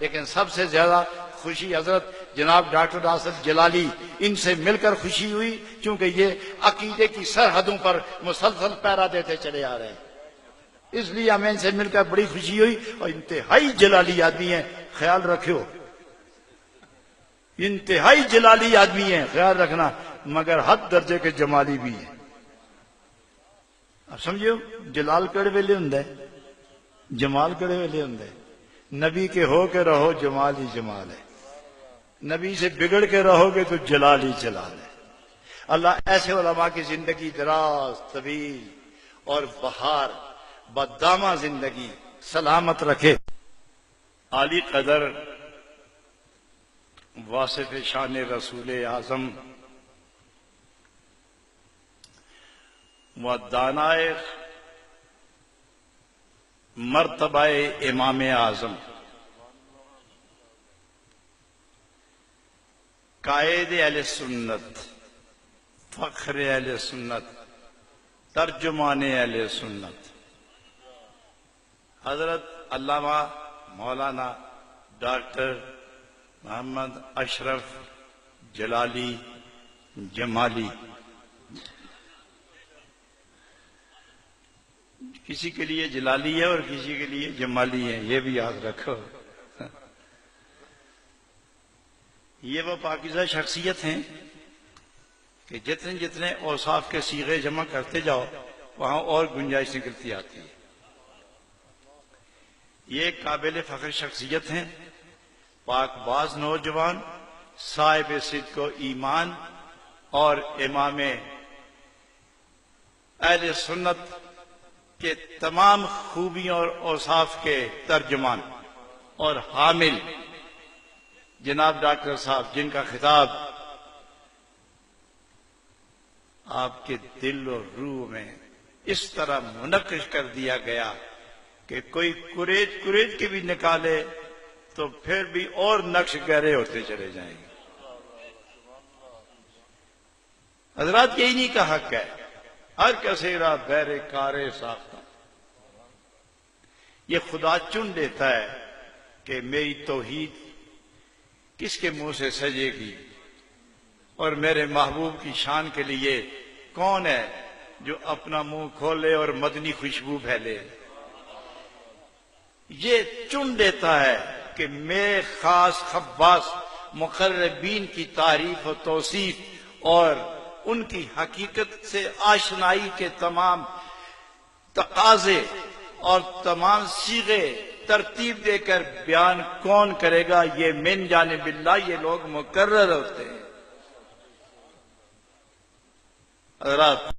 لیکن سب سے زیادہ خوشی حضرت جناب ڈاکٹر آصف جلالی ان سے مل کر خوشی ہوئی، کیونکہ یہ عقیدے کی سرحدوں پر مسلسل پہرا دیتے چلے آ رہے ہیں، اس لیے ہمیں ان سے مل کر بڑی خوشی ہوئی، اور انتہائی جلالی آدمی ہیں، خیال رکھو، انتہائی جلالی آدمی ہیں، خیال رکھنا، مگر حد درجے کے جمالی بھی ہیں۔ اب سمجھو جلال کڑے ویلے ہوں جمال کڑے ویلے ہوں، نبی کے ہو کے رہو جمال ہی جمال ہے، نبی سے بگڑ کے رہو گے تو جلال ہی جلال ہے۔ اللہ ایسے علماء کی زندگی دراز طویل اور بہار بدامہ زندگی سلامت رکھے۔ عالی قدر واصف شان رسول اعظم و دانائے مرتبہ امام اعظم، قائد اہل سنت، فخر اہل سنت، ترجمان اہل سنت، حضرت علامہ مولانا ڈاکٹر محمد اشرف جلالی جمالی، کسی کے لیے جلالی ہے اور کسی کے لیے جمالی ہے، یہ بھی یاد رکھو۔ یہ وہ پاکیزہ شخصیت ہیں کہ جتنے جتنے اوصاف کے صیغے جمع کرتے جاؤ وہاں اور گنجائش نکلتی آتی ہے۔ یہ ایک قابل فخر شخصیت ہیں، پاک باز نوجوان، صاحب صدق و ایمان اور امام اہل سنت کے تمام خوبیوں اور اوصاف کے ترجمان اور حامل جناب ڈاکٹر صاحب، جن کا خطاب آپ کے دل اور روح میں اس طرح منعکس کر دیا گیا کہ کوئی کریج کے بھی نکالے تو پھر بھی اور نقش گہرے ہوتے چلے جائیں گے۔ حضرات یہ انہی کا حق ہے، ہر کثیرہ بہر کار ساختہ، یہ خدا چن لیتا ہے کہ میری توحید کس کے منہ سے سجے گی اور میرے محبوب کی شان کے لیے کون ہے جو اپنا منہ کھولے اور مدنی خوشبو پھیلے۔ یہ چن لیتا ہے کہ میرے خاص خواص مقربین کی تعریف و توصیف اور ان کی حقیقت سے آشنائی کے تمام تقاضے اور تمام صیغے ترتیب دے کر بیان کون کرے گا، یہ من جانب اللہ یہ لوگ مقرر ہوتے ہیں۔ حضرات